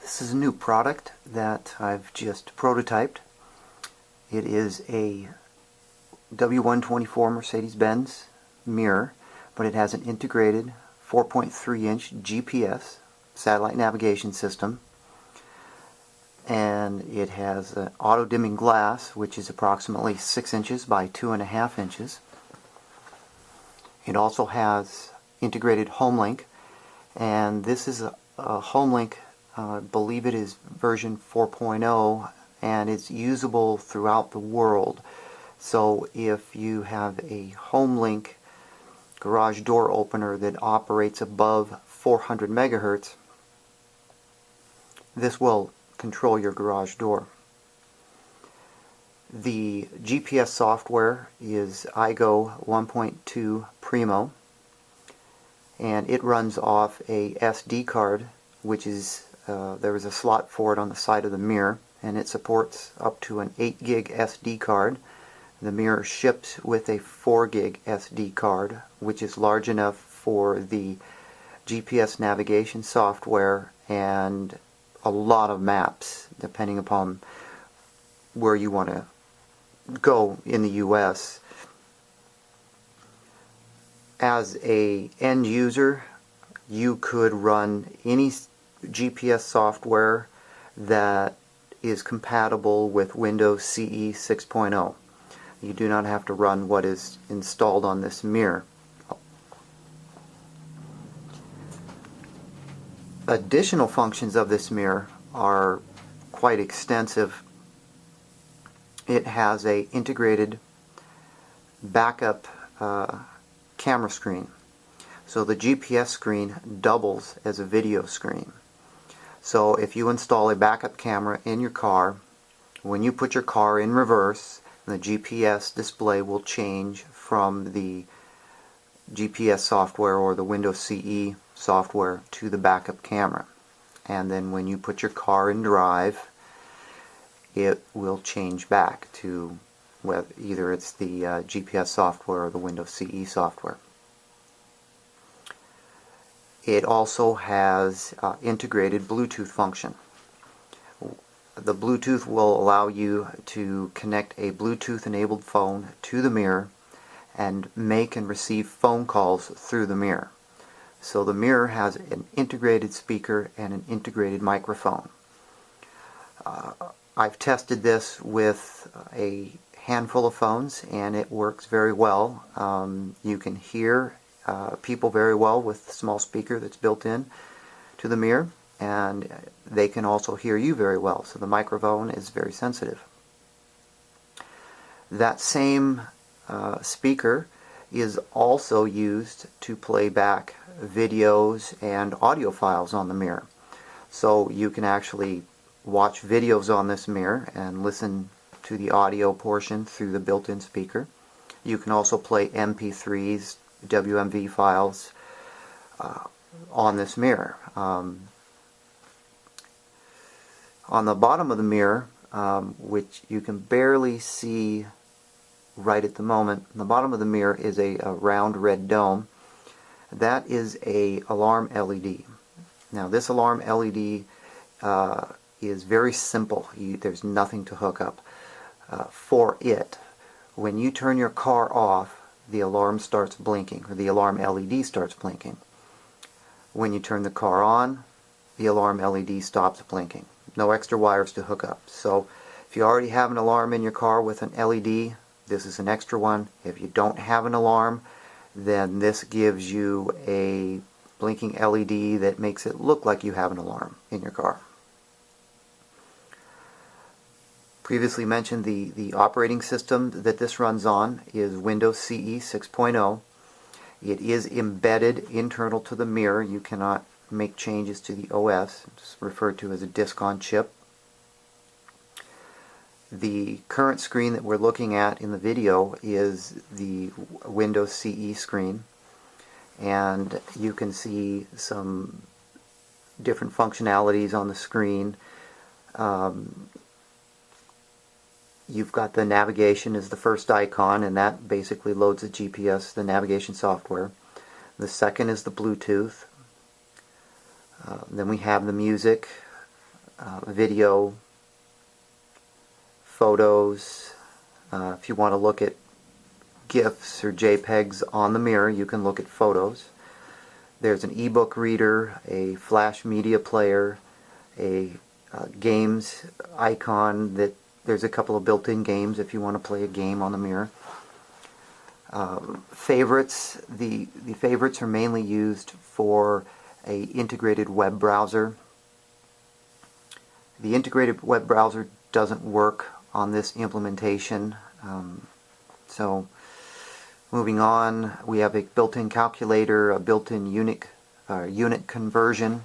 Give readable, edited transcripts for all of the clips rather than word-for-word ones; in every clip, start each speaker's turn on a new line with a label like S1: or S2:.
S1: This is a new product that I've just prototyped. It is a W124 Mercedes-Benz mirror, but it has an integrated 4.3-inch GPS satellite navigation system, and it has an auto-dimming glass which is approximately 6 inches by 2.5 inches. It also has integrated Homelink, and this is a Homelink, I believe it is version 4.0, and it's usable throughout the world. So if you have a Homelink garage door opener that operates above 400 megahertz, this will control your garage door. The GPS software is W124 Primo, and it runs off a SD card, which is there is a slot for it on the side of the mirror, and it supports up to an 8 gig SD card. The mirror ships with a 4 gig SD card, which is large enough for the GPS navigation software and a lot of maps, depending upon where you want to go in the US. As a end user, you could run any GPS software that is compatible with Windows CE 6.0. You do not have to run what is installed on this mirror. Additional functions of this mirror are quite extensive. It has an integrated backup camera screen. So the GPS screen doubles as a video screen. So if you install a backup camera in your car, when you put your car in reverse, the GPS display will change from the GPS software or the Windows CE software to the backup camera. And then when you put your car in drive, it will change back to whether either it's the GPS software or the Windows CE software. It also has integrated Bluetooth function. The Bluetooth will allow you to connect a Bluetooth enabled phone to the mirror and make and receive phone calls through the mirror. So the mirror has an integrated speaker and an integrated microphone. I've tested this with a handful of phones and it works very well. You can hear people very well with the small speaker that's built in to the mirror, and they can also hear you very well, so the microphone is very sensitive. That same speaker is also used to play back videos and audio files on the mirror. So you can actually watch videos on this mirror and listen to the audio portion through the built-in speaker. You can also play MP3s, WMV files on this mirror. On the bottom of the mirror, which you can barely see right at the moment, on the bottom of the mirror is a round red dome. That is a alarm LED. Now this alarm LED is very simple. There's nothing to hook up for it. When you turn your car off, the alarm starts blinking, or the alarm LED starts blinking. When you turn the car on, the alarm LED stops blinking. No extra wires to hook up. So if you already have an alarm in your car with an LED, this is an extra one. If you don't have an alarm, then this gives you a blinking LED that makes it look like you have an alarm in your car. Previously mentioned, the operating system that this runs on is Windows CE 6.0. It is embedded internal to the mirror. You cannot make changes to the OS. It's referred to as a disk on chip. The current screen that we're looking at in the video is the Windows CE screen, and you can see some different functionalities on the screen. You've got the navigation as the first icon, and that basically loads the GPS, the navigation software. The second is the Bluetooth. Then we have the music, video, photos. If you want to look at GIFs or JPEGs on the mirror, you can look at photos. There's an ebook reader, a flash media player, a games icon. That there's a couple of built-in games if you want to play a game on the mirror. Favorites. The favorites are mainly used for a integrated web browser. The integrated web browser doesn't work on this implementation. So moving on, we have a built-in calculator, a built-in unit conversion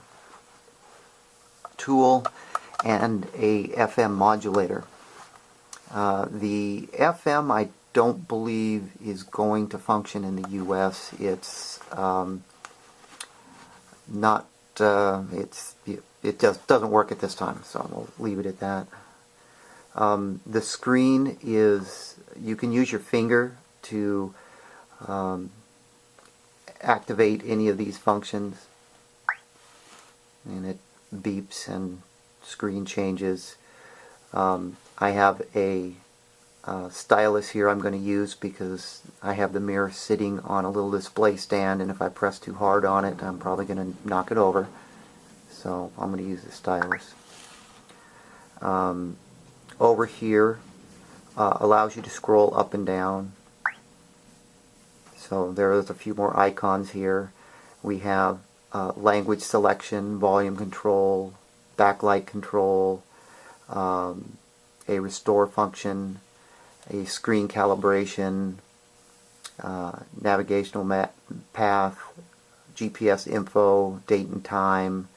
S1: tool, and a FM modulator. The FM I don't believe is going to function in the US. It's not. It just doesn't work at this time, so we'll leave it at that. The screen is, you can use your finger to activate any of these functions, and it beeps and screen changes. I have a stylus here I'm going to use because I have the mirror sitting on a little display stand, and if I press too hard on it I'm probably going to knock it over, so I'm going to use the stylus. Over here allows you to scroll up and down, so there's a few more icons here. We have language selection, volume control, backlight control, a restore function, a screen calibration, navigational path, GPS info, date and time,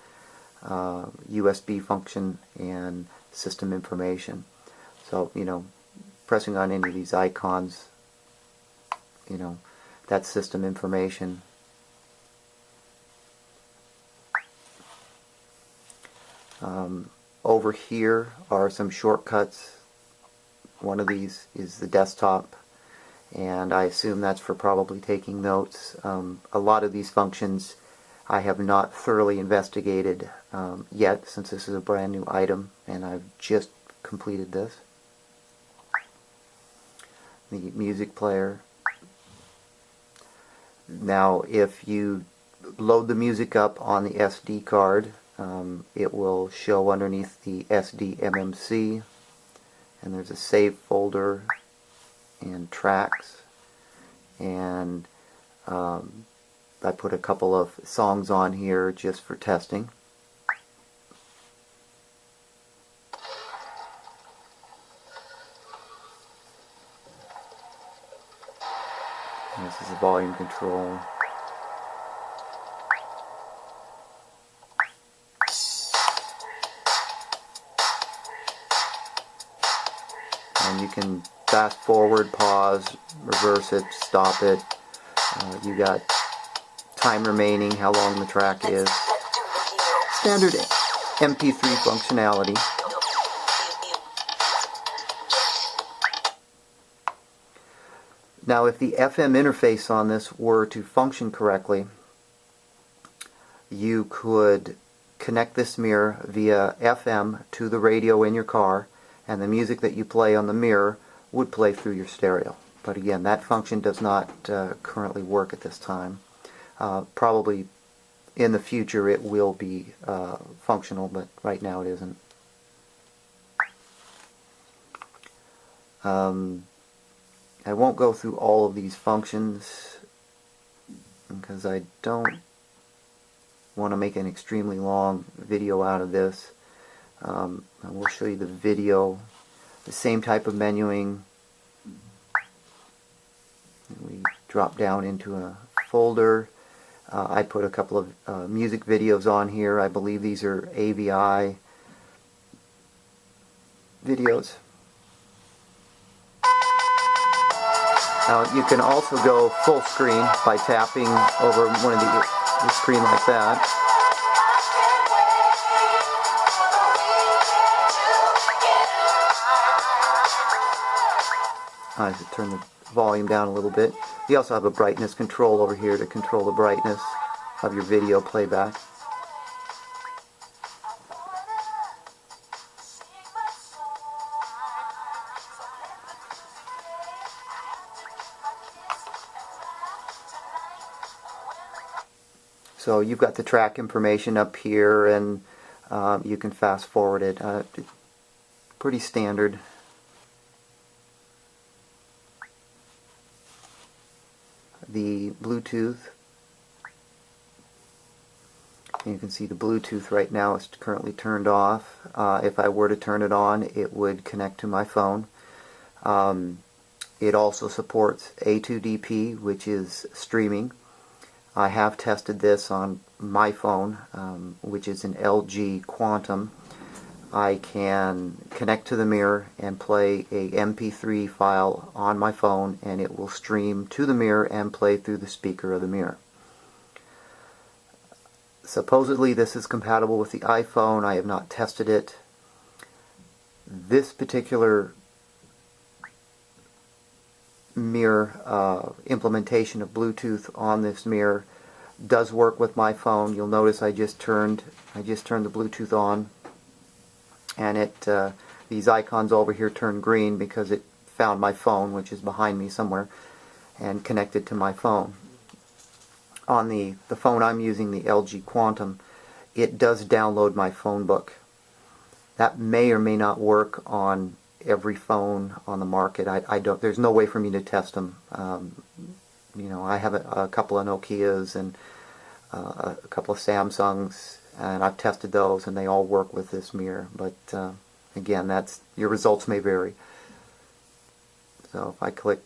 S1: USB function, and system information. So, pressing on any of these icons, that's system information. Over here are some shortcuts. One of these is the desktop, and I assume that's for probably taking notes. A lot of these functions I have not thoroughly investigated yet, since this is a brand new item and I've just completed this. The music player. Now if you load the music up on the SD card, it will show underneath the SDMMC, and there's a save folder and tracks, and I put a couple of songs on here just for testing. And this is the volume control. And you can fast forward, pause, reverse it, stop it. You got time remaining, how long the track is. Standard MP3 functionality. Now if the FM interface on this were to function correctly, you could connect this mirror via FM to the radio in your car, and the music that you play on the mirror would play through your stereo. But again, that function does not currently work at this time. Probably in the future it will be functional, but right now it isn't. I won't go through all of these functions because I don't want to make an extremely long video out of this. I will show you the video, the same type of menuing. We drop down into a folder. I put a couple of music videos on here. I believe these are AVI videos. Now you can also go full screen by tapping over one of the screen like that. I should turn the volume down a little bit. You also have a brightness control over here to control the brightness of your video playback. So you've got the track information up here, and you can fast forward it. Pretty standard. The Bluetooth. You can see the Bluetooth right now is currently turned off. If I were to turn it on, it would connect to my phone. It also supports A2DP, which is streaming. I have tested this on my phone, which is an LG Quantum. I can connect to the mirror and play a MP3 file on my phone, and it will stream to the mirror and play through the speaker of the mirror. Supposedly this is compatible with the iPhone. I have not tested it. This particular mirror implementation of Bluetooth on this mirror does work with my phone. You'll notice I just turned the Bluetooth on, and these icons over here turned green because it found my phone, which is behind me somewhere, and connected to my phone. On the phone I'm using, the LG Quantum, it does download my phone book. That may or may not work on every phone on the market. I don't. There's no way for me to test them. You know, I have a couple of Nokias and a couple of Samsungs, and I've tested those, and they all work with this mirror. But again, your results may vary. So if I click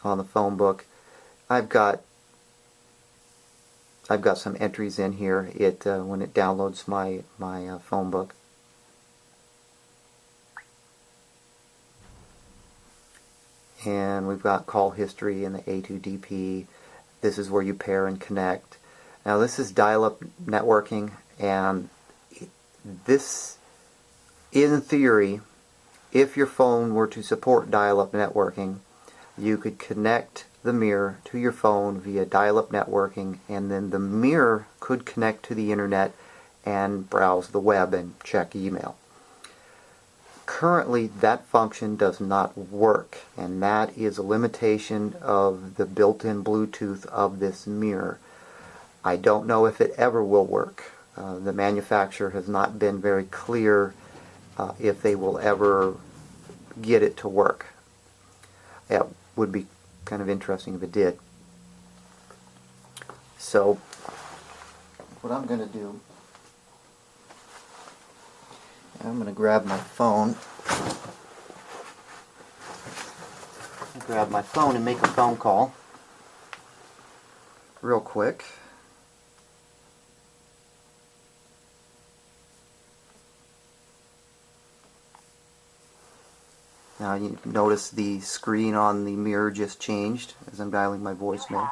S1: on the phone book, I've got some entries in here. When it downloads my phone book. And we've got call history and the A2DP. This is where you pair and connect. Now this is dial-up networking, and this, in theory, if your phone were to support dial-up networking, you could connect the mirror to your phone via dial-up networking, and then the mirror could connect to the internet and browse the web and check email. Currently, that function does not work, and that is a limitation of the built-in Bluetooth of this mirror. I don't know if it ever will work. The manufacturer has not been very clear if they will ever get it to work. It would be kind of interesting if it did. So, what I'm going to do, I'm going to grab my phone. Grab my phone and make a phone call real quick. Now you notice the screen on the mirror just changed as I'm dialing my voicemail.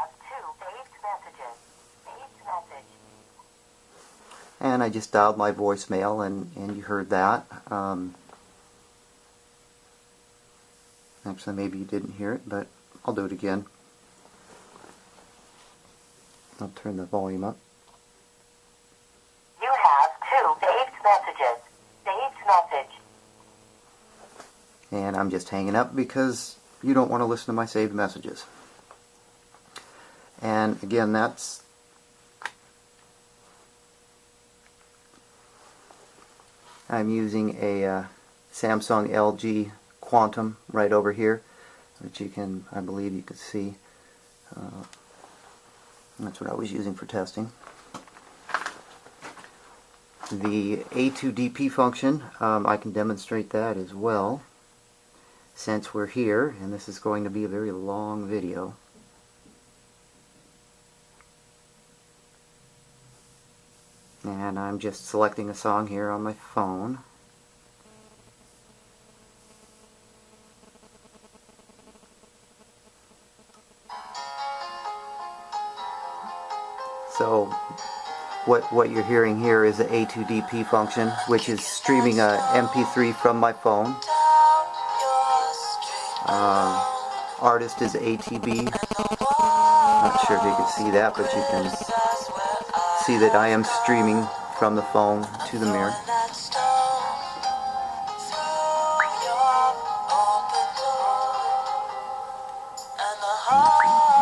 S1: And I just dialed my voicemail, and you heard that. Actually, maybe you didn't hear it, but I'll do it again. I'll turn the volume up.
S2: You have 2 saved messages. Saved message.
S1: And I'm just hanging up because you don't want to listen to my saved messages. And again, I'm using a Samsung LG Quantum right over here, which I believe you can see. That's what I was using for testing. The A2DP function, I can demonstrate that as well, since we're here, and this is going to be a very long video. And I'm just selecting a song here on my phone. So what you're hearing here is the A2DP function, which is streaming a MP3 from my phone. Artist is ATB. Not sure if you can see that, but you can see that I am streaming from the phone to the mirror.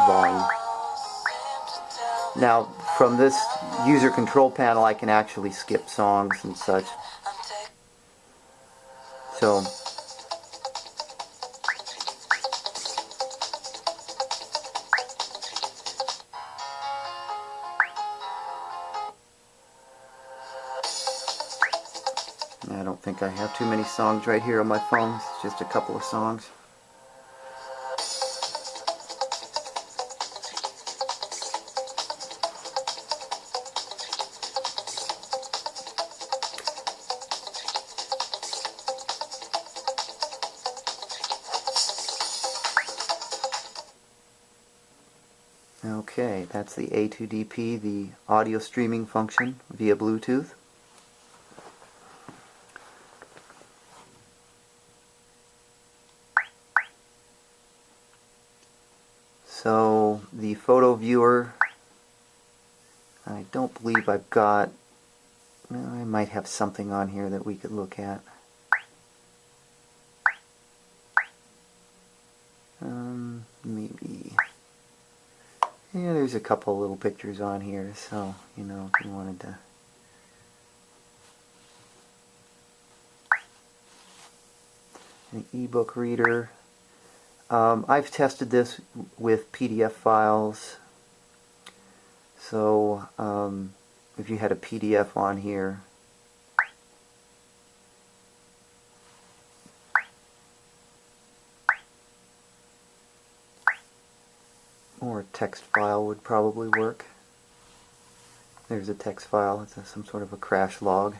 S1: Volume. Now, from this user control panel I can actually skip songs and such. So I don't think I have too many songs right here on my phone. It's just a couple of songs. Okay, that's the A2DP, the audio streaming function via Bluetooth. So the photo viewer, I don't believe I've got, well, I might have something on here that we could look at. Maybe. Yeah, there's a couple little pictures on here, so, you know, if you wanted to. An ebook reader. I've tested this with PDF files, so if you had a PDF on here, or a text file would probably work. There's a text file, it's some sort of a crash log.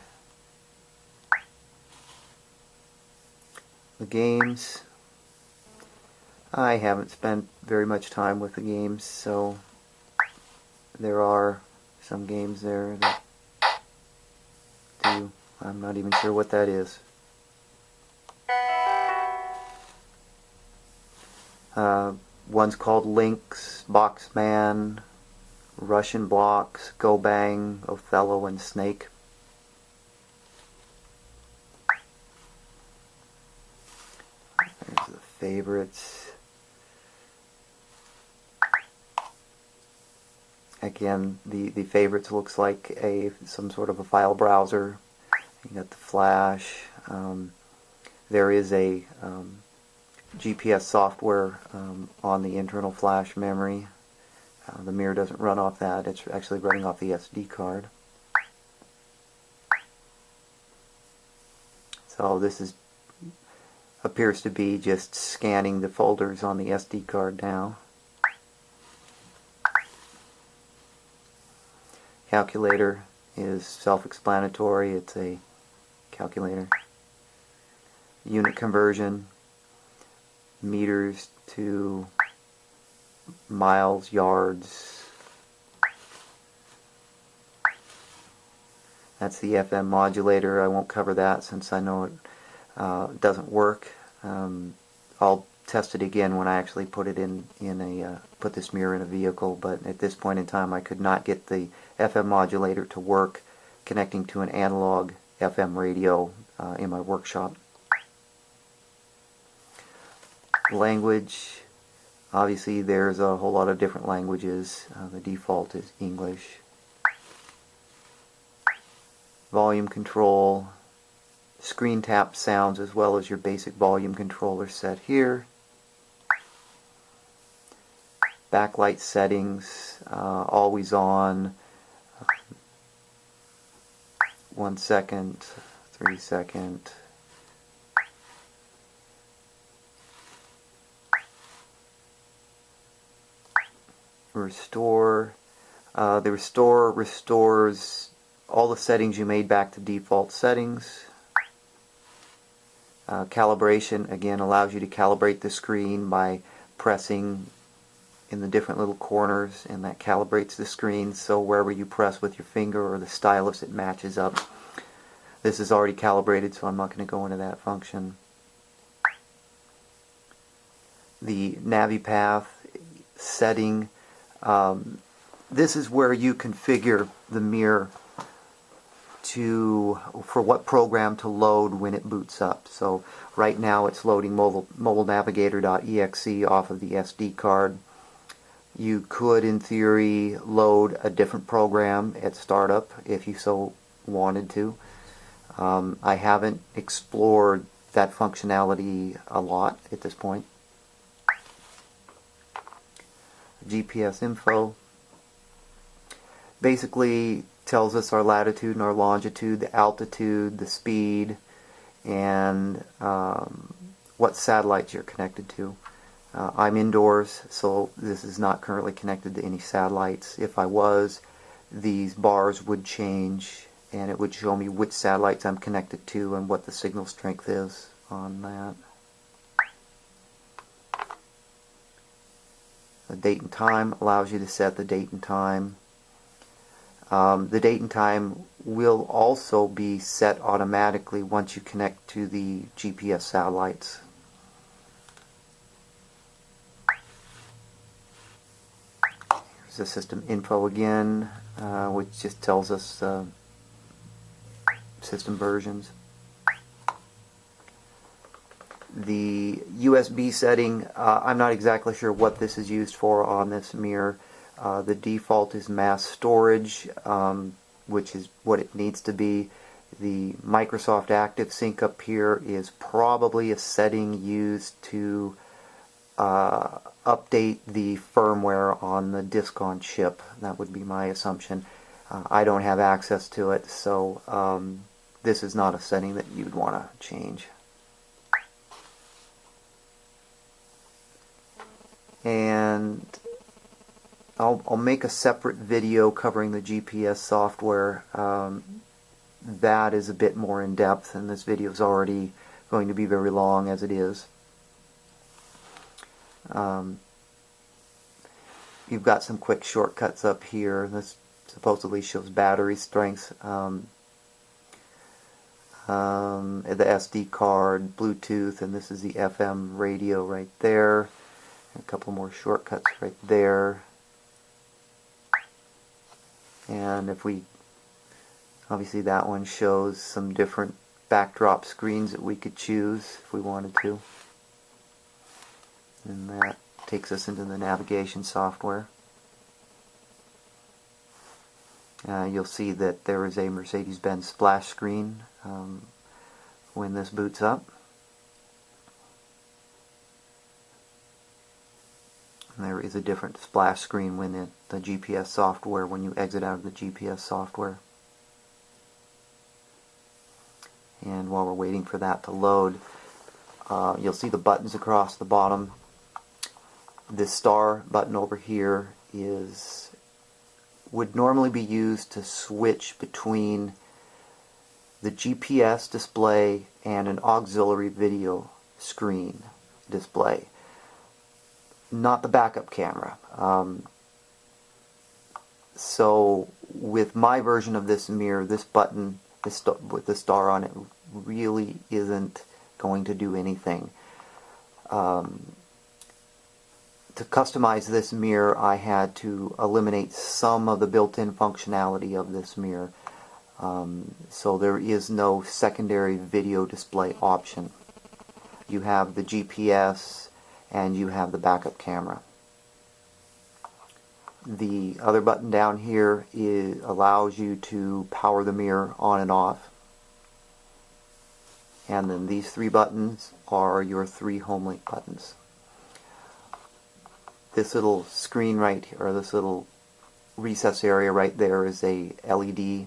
S1: The games, I haven't spent very much time with the games, so there are some games there that do, I'm not even sure what that is. One's called Links, Boxman, Russian Blocks, Go Bang, Othello, and Snake. There's the favorites. Again, the favorites looks like some sort of a file browser. You got the flash. There is a GPS software on the internal flash memory. The mirror doesn't run off that, it's actually running off the SD card. So this appears to be just scanning the folders on the SD card now. Calculator is self-explanatory, it's a calculator. Unit conversion, meters to miles, yards. That's the FM modulator. I won't cover that since I know it doesn't work. I'll test it again when I actually put it put this mirror in a vehicle, but at this point in time I could not get the FM modulator to work connecting to an analog FM radio in my workshop. Language, obviously there's a whole lot of different languages. The default is English. Volume control, screen tap sounds as well as your basic volume controller set here. Backlight settings, always on, 1 second, 3 second. Restore. The restore restores all the settings you made back to default settings. Calibration, again, allows you to calibrate the screen by pressing in the different little corners, and that calibrates the screen so wherever you press with your finger or the stylus it matches up. This is already calibrated, so I'm not going to go into that function. The NaviPath setting, this is where you configure the mirror for what program to load when it boots up. So right now it's loading mobilenavigator.exe off of the SD card. You could, in theory, load a different program at startup if you so wanted to. I haven't explored that functionality a lot at this point. GPS info basically tells us our latitude and our longitude, the altitude, the speed, and what satellites you're connected to. I'm indoors, so this is not currently connected to any satellites. If I was, these bars would change and it would show me which satellites I'm connected to and what the signal strength is on that. The date and time allows you to set the date and time. The date and time will also be set automatically once you connect to the GPS satellites. Here's the system info again, which just tells us system versions. The USB setting, I'm not exactly sure what this is used for on this mirror. The default is mass storage, which is what it needs to be. The Microsoft Active Sync up here is probably a setting used to update the firmware on the disk on chip. That would be my assumption. I don't have access to it, so this is not a setting that you'd want to change. And I'll make a separate video covering the GPS software. That is a bit more in depth, and this video is already going to be very long as it is. You've got some quick shortcuts up here. This supposedly shows battery strength, the SD card, Bluetooth, and this is the FM radio right there. A couple more shortcuts right there. And if we, obviously that one shows some different backdrop screens that we could choose if we wanted to. And that takes us into the navigation software. You'll see that there is a Mercedes-Benz splash screen when this boots up. And there is a different splash screen when the GPS software, when you exit out of the GPS software. And while we're waiting for that to load, you'll see the buttons across the bottom. This star button over here would normally be used to switch between the GPS display and an auxiliary video screen display. Not the backup camera. So with my version of this mirror, this button with the star on it really isn't going to do anything. To customize this mirror, I had to eliminate some of the built-in functionality of this mirror. So there is no secondary video display option. You have the GPS and you have the backup camera. The other button down here allows you to power the mirror on and off. And then these three buttons are your three Homelink buttons. This little screen right here, or this little recess area right there, is a LED,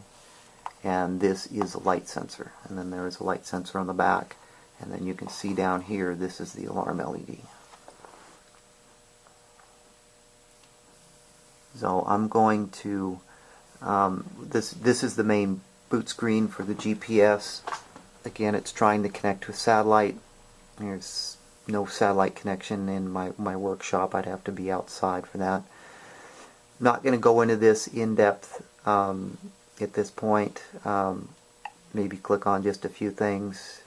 S1: and this is a light sensor. And then there is a light sensor on the back. And then you can see down here, this is the alarm LED. So I'm going to, this is the main boot screen for the GPS. Again, it's trying to connect to a satellite. There's no satellite connection in my workshop. I'd have to be outside for that. Not going to go into this in depth at this point. Maybe click on just a few things.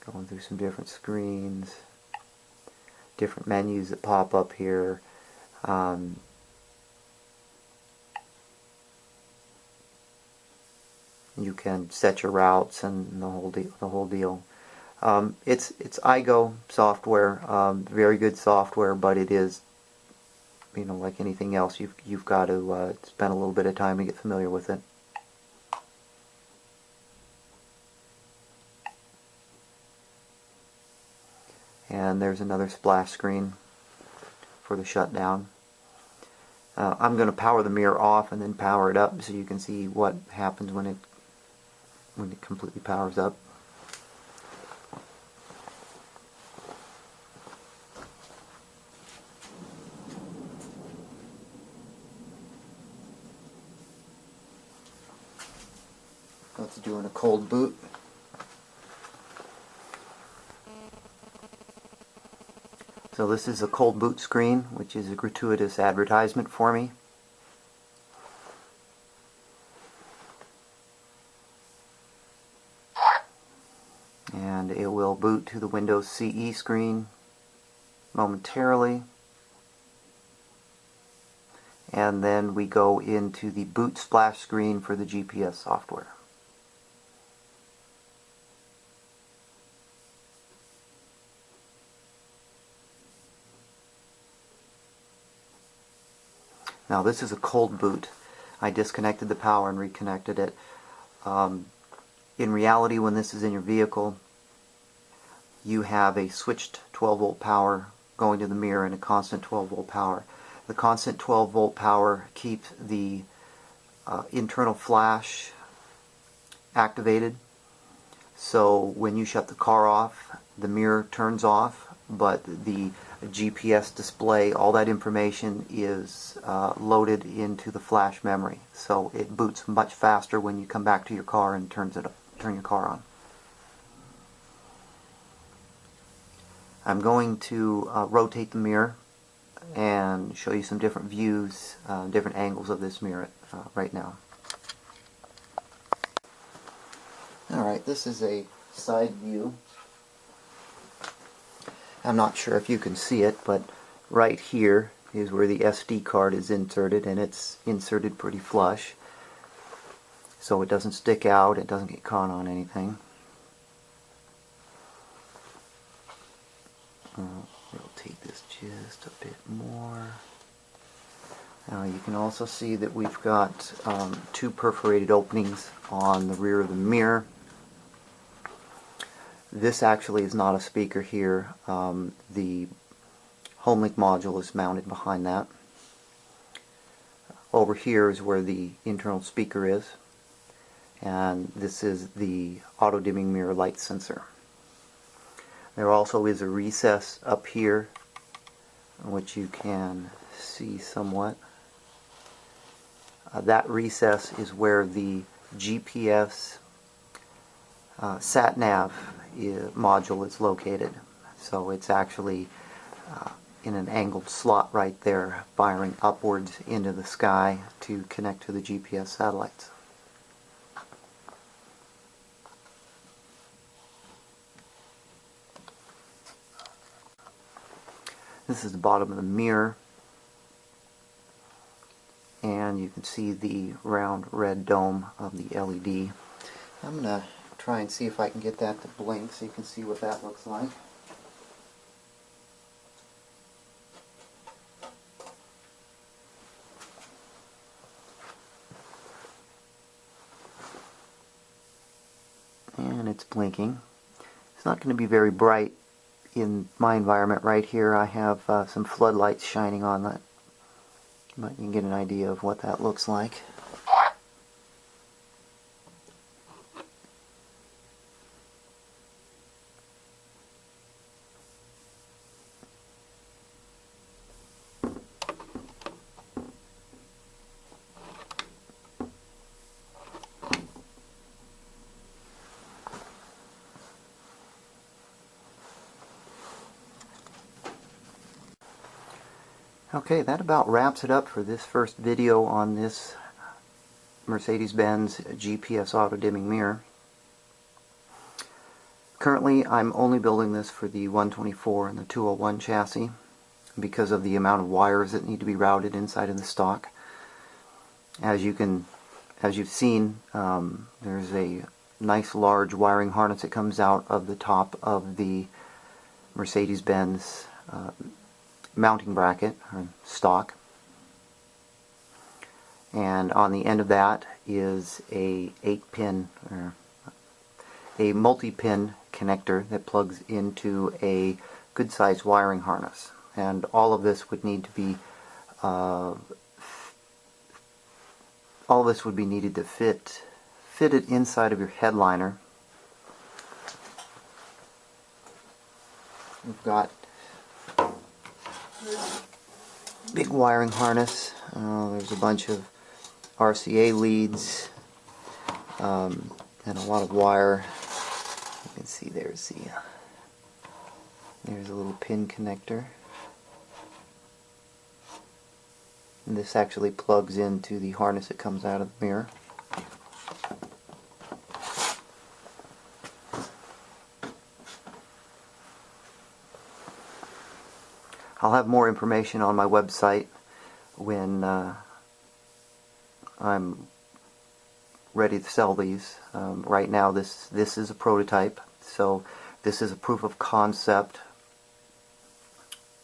S1: Going through some different screens, different menus that pop up here. You can set your routes and the whole deal. It's iGo software, very good software, but it is, you know, like anything else, you've got to spend a little bit of time to get familiar with it. And there's another splash screen for the shutdown. I'm going to power the mirror off and then power it up so you can see what happens when it completely powers up. It's doing a cold boot. So this is a cold boot screen, which is a gratuitous advertisement for me. And it will boot to the Windows CE screen momentarily. And then we go into the boot splash screen for the GPS software. Now this is a cold boot. I disconnected the power and reconnected it. In reality, when this is in your vehicle, you have a switched 12 volt power going to the mirror and a constant 12 volt power. The constant 12 volt power keeps the internal flash activated, so when you shut the car off, the mirror turns off, but the GPS display, all that information is loaded into the flash memory, so it boots much faster when you come back to your car and turn your car on. I'm going to rotate the mirror and show you some different views, different angles of this mirror right now. Alright, this is a side view. I'm not sure if you can see it, but right here is where the SD card is inserted, and it's inserted pretty flush, so it doesn't stick out, it doesn't get caught on anything. Rotate this just a bit more. Now you can also see that we've got two perforated openings on the rear of the mirror. This actually is not a speaker here. The Homelink module is mounted behind that. Over here is where the internal speaker is, and this is the auto dimming mirror light sensor. There also is a recess up here, which you can see somewhat. That recess is where the GPS sat-nav module is located. So it's actually in an angled slot right there, firing upwards into the sky to connect to the GPS satellites. This is the bottom of the mirror, and you can see the round red dome of the LED. I'm going to try and see if I can get that to blink so you can see what that looks like. And it's blinking. It's not going to be very bright in my environment right here. I have some floodlights shining on that, but you can get an idea of what that looks like. Okay, that about wraps it up for this first video on this Mercedes-Benz GPS auto-dimming mirror. Currently, I'm only building this for the 124 and the 201 chassis because of the amount of wires that need to be routed inside of the stock. As you've seen, there's a nice large wiring harness that comes out of the top of the Mercedes-Benz mounting bracket or stock, and on the end of that is a 8-pin or a multi-pin connector that plugs into a good sized wiring harness, and all of this would need to be needed to fit it inside of your headliner. We've got big wiring harness. There's a bunch of RCA leads and a lot of wire. You can see there's a little pin connector. And this actually plugs into the harness that comes out of the mirror. I'll have more information on my website when I'm ready to sell these. Right now this is a prototype, so this is a proof of concept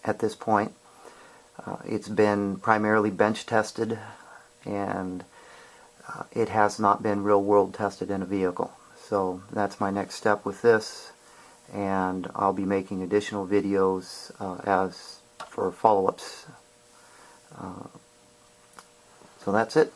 S1: at this point. It's been primarily bench tested, and it has not been real world tested in a vehicle. So that's my next step with this, and I'll be making additional videos as for follow-ups. So that's it.